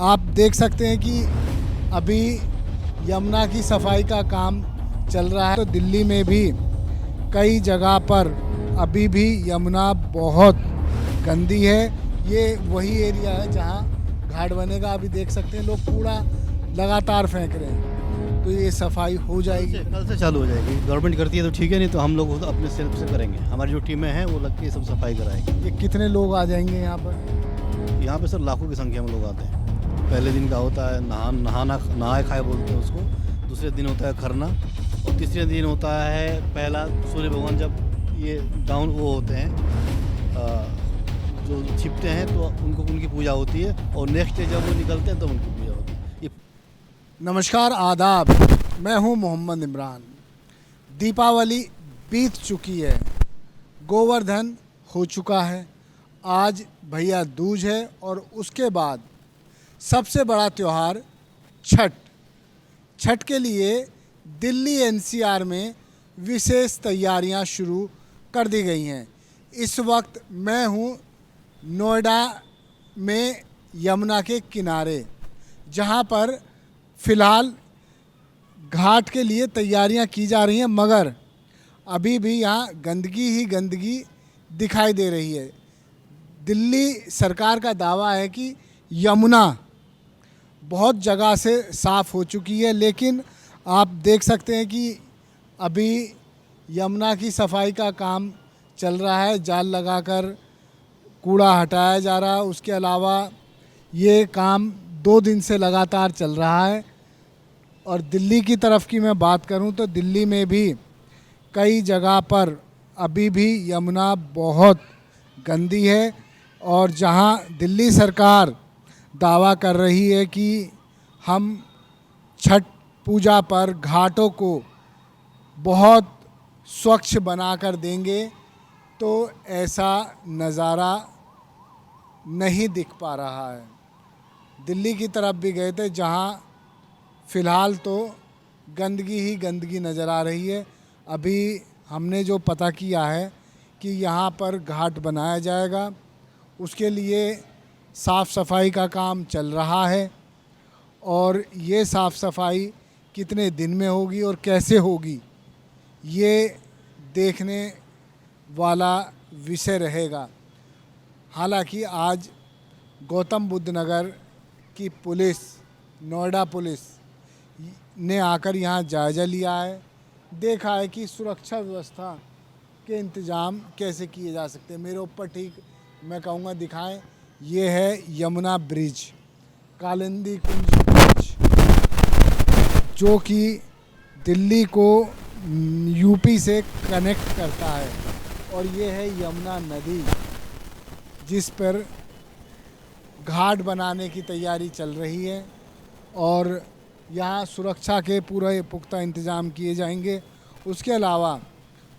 आप देख सकते हैं कि अभी यमुना की सफाई का काम चल रहा है। तो दिल्ली में भी कई जगह पर अभी भी यमुना बहुत गंदी है। ये वही एरिया है जहाँ घाट बनेगा। अभी देख सकते हैं लोग कूड़ा लगातार फेंक रहे हैं। तो ये सफाई हो जाएगी। कल से चालू हो जाएगी। गवर्नमेंट करती है तो ठीक है, नहीं तो हम लोग खुद अपने सेल्फ से करेंगे। हमारी जो टीमें हैं वो लग के सब सफाई कराएंगी। ये कितने लोग आ जाएंगे यहाँ पर? यहाँ पे सर लाखों की संख्या में लोग आते हैं। पहले दिन का होता है नहाए खाए बोलते हैं उसको। दूसरे दिन होता है खरना, और तीसरे दिन होता है पहला सूर्य भगवान जब ये डाउन वो होते हैं जो छिपते हैं तो उनको उनकी पूजा होती है, और नेक्स्ट डे जब वो निकलते हैं तो उनकी पूजा होती है। ये नमस्कार, आदाब। मैं हूँ मोहम्मद इमरान। दीपावली बीत चुकी है, गोवर्धन हो चुका है, आज भैया दूज है और उसके बाद सबसे बड़ा त्यौहार छठ। छठ के लिए दिल्ली एनसीआर में विशेष तैयारियां शुरू कर दी गई हैं। इस वक्त मैं हूँ नोएडा में यमुना के किनारे, जहाँ पर फ़िलहाल घाट के लिए तैयारियां की जा रही हैं, मगर अभी भी यहाँ गंदगी ही गंदगी दिखाई दे रही है। दिल्ली सरकार का दावा है कि यमुना बहुत जगह से साफ़ हो चुकी है, लेकिन आप देख सकते हैं कि अभी यमुना की सफाई का काम चल रहा है। जाल लगाकर कूड़ा हटाया जा रहा है। उसके अलावा ये काम 2 दिन से लगातार चल रहा है। और दिल्ली की तरफ की मैं बात करूं तो दिल्ली में भी कई जगह पर अभी भी यमुना बहुत गंदी है, और जहां दिल्ली सरकार दावा कर रही है कि हम छठ पूजा पर घाटों को बहुत स्वच्छ बनाकर देंगे, तो ऐसा नज़ारा नहीं दिख पा रहा है। दिल्ली की तरफ भी गए थे, जहां फ़िलहाल तो गंदगी ही गंदगी नज़र आ रही है। अभी हमने जो पता किया है कि यहाँ पर घाट बनाया जाएगा, उसके लिए साफ़ सफाई का काम चल रहा है, और ये साफ़ सफाई कितने दिन में होगी और कैसे होगी, ये देखने वाला विषय रहेगा। हालांकि आज गौतम बुद्ध नगर की पुलिस, नोएडा पुलिस ने आकर यहाँ जायज़ा लिया है, देखा है कि सुरक्षा व्यवस्था के इंतज़ाम कैसे किए जा सकते हैं। मेरे ऊपर ठीक मैं कहूँगा दिखाएं, ये है यमुना ब्रिज, कालिंदी कुंज ब्रिज, जो कि दिल्ली को यूपी से कनेक्ट करता है। और ये है यमुना नदी, जिस पर घाट बनाने की तैयारी चल रही है, और यहाँ सुरक्षा के पूरे पुख्ता इंतज़ाम किए जाएंगे। उसके अलावा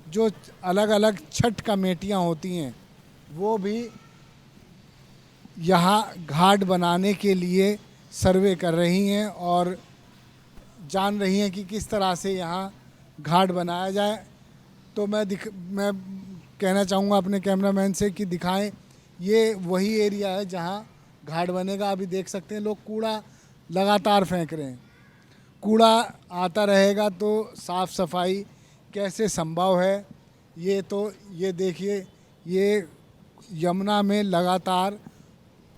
जो अलग अलग छठ कमेटियाँ होती हैं, वो भी यहाँ घाट बनाने के लिए सर्वे कर रही हैं और जान रही हैं कि किस तरह से यहाँ घाट बनाया जाए। तो मैं कहना चाहूँगा अपने कैमरामैन से कि दिखाएं, ये वही एरिया है जहाँ घाट बनेगा। अभी देख सकते हैं लोग कूड़ा लगातार फेंक रहे हैं। कूड़ा आता रहेगा तो साफ़ सफाई कैसे संभव है? ये देखिए, ये यमुना में लगातार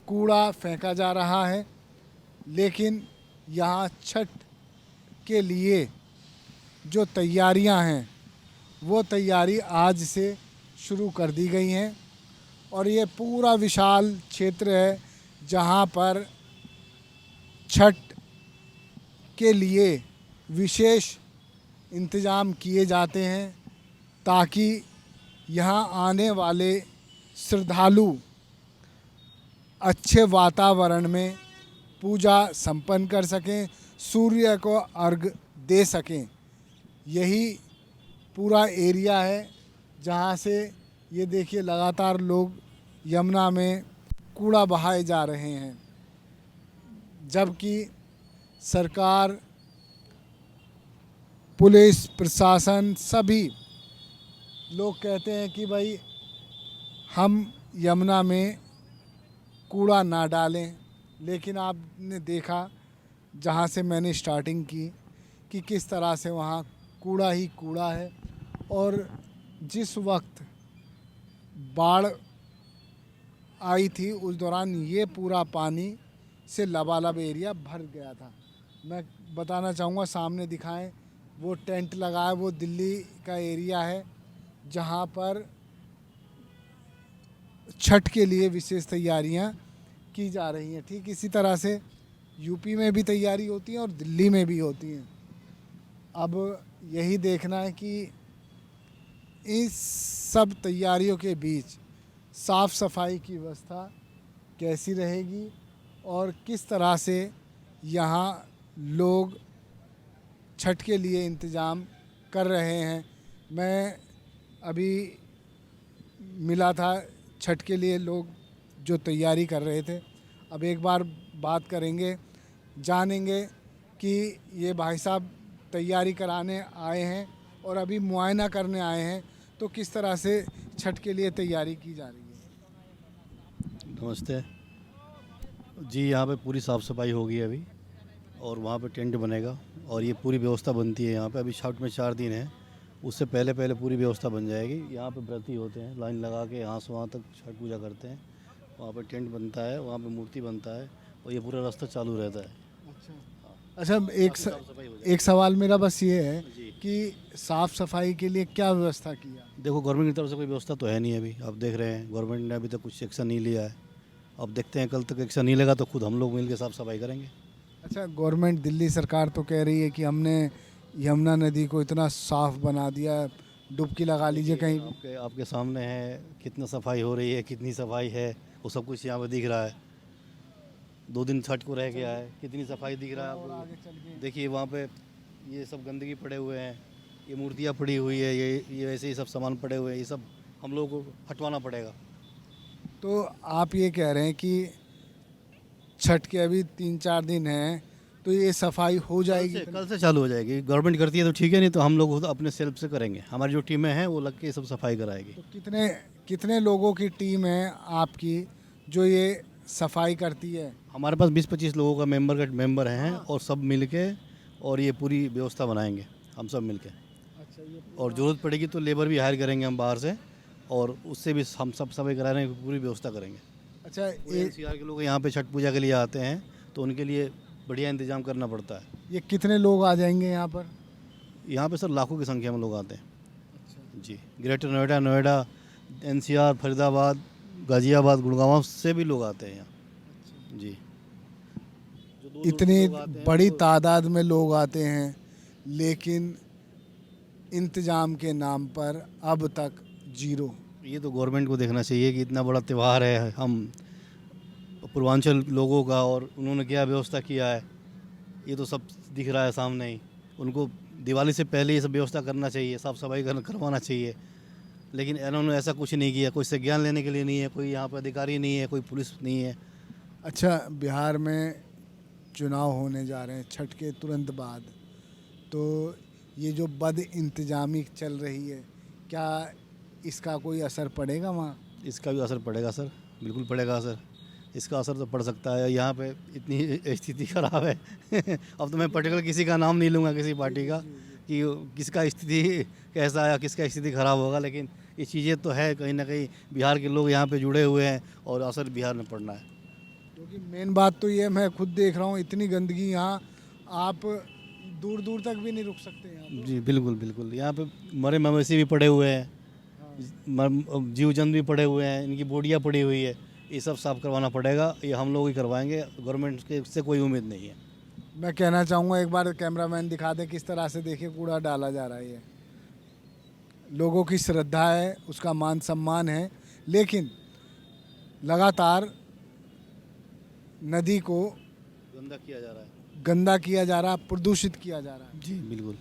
कूड़ा फेंका जा रहा है, लेकिन यहाँ छठ के लिए जो तैयारियां हैं, वो तैयारी आज से शुरू कर दी गई हैं। और ये पूरा विशाल क्षेत्र है जहाँ पर छठ के लिए विशेष इंतज़ाम किए जाते हैं, ताकि यहाँ आने वाले श्रद्धालु अच्छे वातावरण में पूजा संपन्न कर सकें, सूर्य को अर्घ दे सकें। यही पूरा एरिया है जहाँ से ये देखिए लगातार लोग यमुना में कूड़ा बहाए जा रहे हैं, जबकि सरकार, पुलिस प्रशासन, सभी लोग कहते हैं कि भाई हम यमुना में कूड़ा ना डालें, लेकिन आपने देखा जहाँ से मैंने स्टार्टिंग की कि किस तरह से वहाँ कूड़ा ही कूड़ा है। और जिस वक्त बाढ़ आई थी उस दौरान ये पूरा पानी से लबालब एरिया भर गया था। मैं बताना चाहूँगा, सामने दिखाएं, वो टेंट लगा है, वो दिल्ली का एरिया है जहाँ पर छठ के लिए विशेष तैयारियां की जा रही हैं। ठीक इसी तरह से यूपी में भी तैयारी होती है और दिल्ली में भी होती हैं। अब यही देखना है कि इस सब तैयारियों के बीच साफ़ सफाई की व्यवस्था कैसी रहेगी और किस तरह से यहाँ लोग छठ के लिए इंतज़ाम कर रहे हैं। मैं अभी मिला था छठ के लिए लोग जो तैयारी कर रहे थे। अब एक बार बात करेंगे, जानेंगे कि ये भाई साहब तैयारी कराने आए हैं और अभी मुआयना करने आए हैं, तो किस तरह से छठ के लिए तैयारी की जा रही है। नमस्ते जी। यहाँ पे पूरी साफ़ सफाई होगी अभी और वहाँ पे टेंट बनेगा और ये पूरी व्यवस्था बनती है यहाँ पे। अभी छठ में 4 दिन है, उससे पहले पहले पूरी व्यवस्था बन जाएगी। यहाँ पे व्रती होते हैं, लाइन लगा के यहाँ से वहाँ तक छठ पूजा करते हैं। वहाँ पे टेंट बनता है, वहाँ पे मूर्ति बनता है और ये पूरा रास्ता चालू रहता है। अच्छा, एक सवाल मेरा बस ये है कि साफ़ सफाई के लिए क्या व्यवस्था किया। देखो, गवर्नमेंट की तरफ से कोई व्यवस्था तो है नहीं अभी। आप देख रहे हैं गवर्नमेंट ने अभी तक कुछ एक्शन नहीं लिया है। अब देखते हैं, कल तक एक्शन नहीं लेगा तो खुद हम लोग मिल के साफ़ सफाई करेंगे। अच्छा, गवर्नमेंट दिल्ली सरकार तो कह रही है कि हमने यमुना नदी को इतना साफ़ बना दिया, डुबकी लगा लीजिए कहीं। आपके सामने है कितना सफाई हो रही है, कितनी सफाई है, वो सब कुछ यहाँ पे दिख रहा है। 2 दिन छठ को रह गया है, कितनी सफाई दिख रहा है आपको। देखिए वहाँ पे ये सब गंदगी पड़े हुए हैं, ये मूर्तियाँ पड़ी हुई है, ये वैसे ही सब सामान पड़े हुए हैं, ये सब हम लोग को हटवाना पड़ेगा। तो आप ये कह रहे हैं कि छठ के अभी 3-4 दिन हैं तो ये सफाई हो जाएगी। कल से चालू हो जाएगी। गवर्नमेंट करती है तो ठीक है, नहीं तो हम लोग खुद अपने सेल्फ से करेंगे। हमारी जो टीमें हैं वो लग के सब सफाई कराएगी। तो कितने लोगों की टीम है आपकी जो ये सफाई करती है। हमारे पास 20-25 लोगों का मेंबर हैं और सब मिल के और ये पूरी व्यवस्था बनाएंगे हम सब मिल के। अच्छा, ये और ज़रूरत पड़ेगी तो लेबर भी हायर करेंगे हम बाहर से और उससे भी हम सब सफाई कराने की पूरी व्यवस्था करेंगे। अच्छा, एनसीआर के लोग यहाँ पे छठ पूजा के लिए आते हैं तो उनके लिए बढ़िया इंतजाम करना पड़ता है। ये कितने लोग आ जाएंगे यहाँ पर। यहाँ पे सर लाखों की संख्या में लोग आते हैं। जी, ग्रेटर नोएडा, एनसीआर, फरीदाबाद, गाजियाबाद, गुड़गांव से भी लोग आते हैं यहाँ। जी, इतनी बड़ी तादाद में लोग आते हैं लेकिन इंतज़ाम के नाम पर अब तक जीरो। ये तो गवर्नमेंट को देखना चाहिए कि इतना बड़ा त्यौहार है हम पूर्वांचल लोगों का और उन्होंने क्या व्यवस्था किया है, ये तो सब दिख रहा है सामने ही। उनको दिवाली से पहले ये सब व्यवस्था करना चाहिए, साफ़ सफाई करवाना चाहिए, लेकिन इन्होंने ऐसा कुछ नहीं किया। कोई संज्ञान लेने के लिए नहीं है, कोई यहाँ पर अधिकारी नहीं है, कोई पुलिस नहीं है। अच्छा, बिहार में चुनाव होने जा रहे हैं छठ के तुरंत बाद, तो ये जो बद इंतजामी चल रही है, क्या इसका कोई असर पड़ेगा वहाँ। इसका भी असर पड़ेगा सर, बिल्कुल पड़ेगा सर। इसका असर तो पड़ सकता है। यहाँ पे इतनी स्थिति ख़राब है अब तो मैं पर्टिकुलर किसी का नाम नहीं लूँगा, किसी पार्टी का, कि किसका स्थिति कैसा है, किसका स्थिति ख़राब होगा, लेकिन ये चीज़ें तो है कहीं ना कहीं बिहार के लोग यहाँ पे जुड़े हुए हैं और असर बिहार में पड़ना है। क्योंकि मेन बात तो ये, मैं खुद देख रहा हूँ इतनी गंदगी यहाँ, आप दूर दूर तक भी नहीं रुक सकते यहाँ। जी बिल्कुल बिल्कुल। यहाँ पे मरे मवेशी भी पड़े हुए हैं, जीव जंतु भी पड़े हुए हैं, इनकी बोडियाँ पड़ी हुई है, ये सब साफ़ करवाना पड़ेगा। ये हम लोग ही करवाएंगे, गवर्नमेंट के से कोई उम्मीद नहीं है। मैं कहना चाहूँगा, एक बार कैमरामैन दिखा दे किस तरह से, देखिए कूड़ा डाला जा रहा है। ये लोगों की श्रद्धा है, उसका मान सम्मान है, लेकिन लगातार नदी को गंदा किया जा रहा है, प्रदूषित किया जा रहा है। जी बिल्कुल।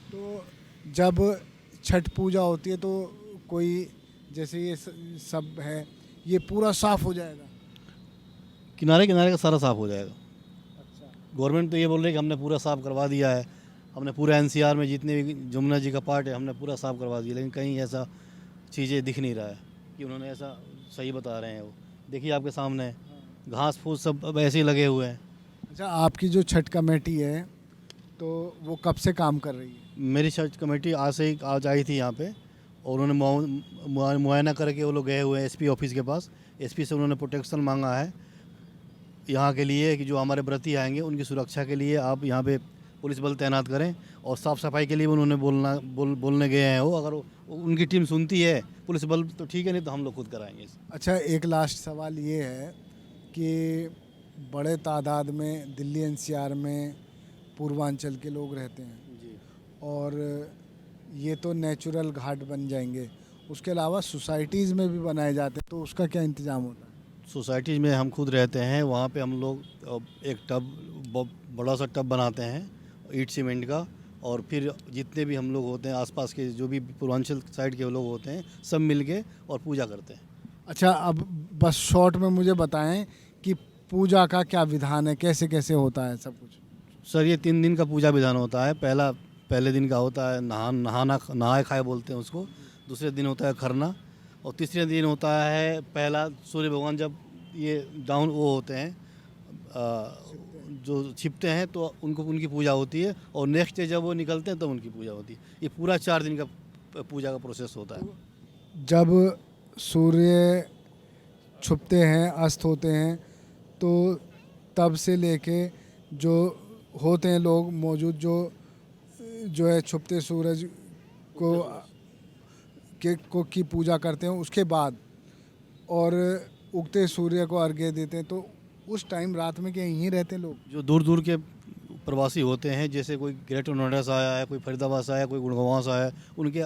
तो जब छठ पूजा होती है तो कोई, जैसे ये सब है, ये पूरा साफ़ हो जाएगा, किनारे किनारे का सारा साफ़ हो जाएगा। अच्छा, गवर्नमेंट तो ये बोल रही है कि हमने पूरा साफ़ करवा दिया है, हमने पूरा एनसीआर में जितने भी जमुना जी का पार्ट है हमने पूरा साफ़ करवा दिया, लेकिन कहीं ऐसा चीज़ें दिख नहीं रहा है कि उन्होंने ऐसा सही बता रहे हैं। वो देखिए आपके सामने घास फूस सब अब ऐसे ही लगे हुए हैं। अच्छा, आपकी जो छठ कमेटी है तो वो कब से काम कर रही है? मेरी छठ कमेटी आज आई थी यहाँ पे, और उन्होंने मुआयना करके वो लोग गए हुए हैं एसपी ऑफिस के पास। एसपी से उन्होंने प्रोटेक्शन मांगा है यहाँ के लिए कि जो हमारे व्रती आएंगे उनकी सुरक्षा के लिए आप यहाँ पे पुलिस बल तैनात करें, और साफ़ सफाई के लिए भी उन्होंने बोलने गए हैं। वो अगर उनकी टीम सुनती है पुलिस बल तो ठीक है, नहीं तो हम लोग खुद कराएंगे। अच्छा, एक लास्ट सवाल ये है कि बड़े तादाद में दिल्ली एनसीआर में पूर्वांचल के लोग रहते हैं जी। और ये तो नेचुरल घाट बन जाएंगे, उसके अलावा सोसाइटीज़ में भी बनाए जाते हैं, तो उसका क्या इंतज़ाम होता है? सोसाइटीज़ में हम खुद रहते हैं, वहाँ पे हम लोग एक बड़ा सा टब बनाते हैं ईंट सीमेंट का, और फिर जितने भी हम लोग होते हैं आसपास के जो भी पूर्वांचल साइड के लोग होते हैं सब मिलके और पूजा करते हैं। अच्छा, अब बस शॉर्ट में मुझे बताएं कि पूजा का क्या विधान है, कैसे कैसे होता है सब कुछ? सर ये 3 दिन का पूजा विधान होता है। पहले दिन का होता है नहाए खाए बोलते हैं उसको। दूसरे दिन होता है खरना, और तीसरे दिन होता है पहला सूर्य भगवान जब ये डाउन वो होते हैं जो छिपते हैं तो उनकी पूजा होती है, और नेक्स्ट डे जब वो निकलते हैं तब उनकी पूजा होती है। ये पूरा 4 दिन का पूजा का प्रोसेस होता है। जब सूर्य छुपते हैं, अस्त होते हैं, तो तब से लेके जो होते हैं लोग मौजूद, जो है छुपते सूरज को की पूजा करते हैं, उसके बाद और उगते सूर्य को अर्घ्य देते हैं, तो उस टाइम रात में क्या यहीं रहते हैं लोग? जो दूर दूर के प्रवासी होते हैं, जैसे कोई ग्रेटर नोएडा से आया है, कोई फरीदाबाद से आया है, कोई गुड़गांव से आया है,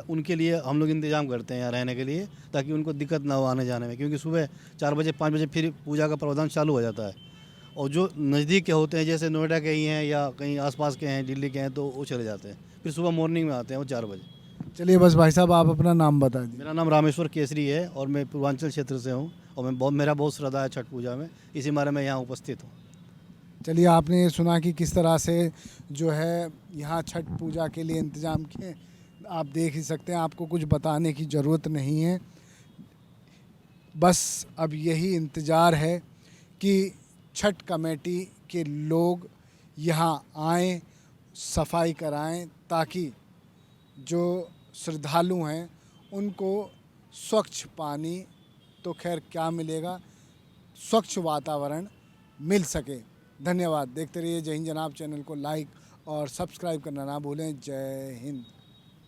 उनके लिए हम लोग इंतजाम करते हैं यहाँ रहने के लिए, ताकि उनको दिक्कत ना हो आने जाने में, क्योंकि सुबह 4 बजे 5 बजे फिर पूजा का प्रावधान चालू हो जाता है। और जो नज़दीक के होते हैं जैसे नोएडा के ही हैं या कहीं आसपास के हैं, दिल्ली के हैं, तो वो चले जाते हैं, फिर सुबह मॉर्निंग में आते हैं वो 4 बजे। चलिए, बस भाई साहब आप अपना नाम बता दीजिए। मेरा नाम रामेश्वर केसरी है, और मैं पूर्वांचल क्षेत्र से हूँ, और मेरा बहुत श्रद्धा है छठ पूजा में, इसी मारे मैं यहाँ उपस्थित हूँ। चलिए, आपने ये सुना कि किस तरह से जो है यहाँ छठ पूजा के लिए इंतज़ाम किए। आप देख ही सकते हैं, आपको कुछ बताने की ज़रूरत नहीं है। बस अब यही इंतज़ार है कि छठ कमेटी के लोग यहाँ आएं, सफाई कराएं, ताकि जो श्रद्धालु हैं उनको स्वच्छ पानी तो खैर क्या मिलेगा, स्वच्छ वातावरण मिल सके। धन्यवाद। देखते रहिए जय हिंद जनाब चैनल को लाइक और सब्सक्राइब करना ना भूलें। जय हिंद।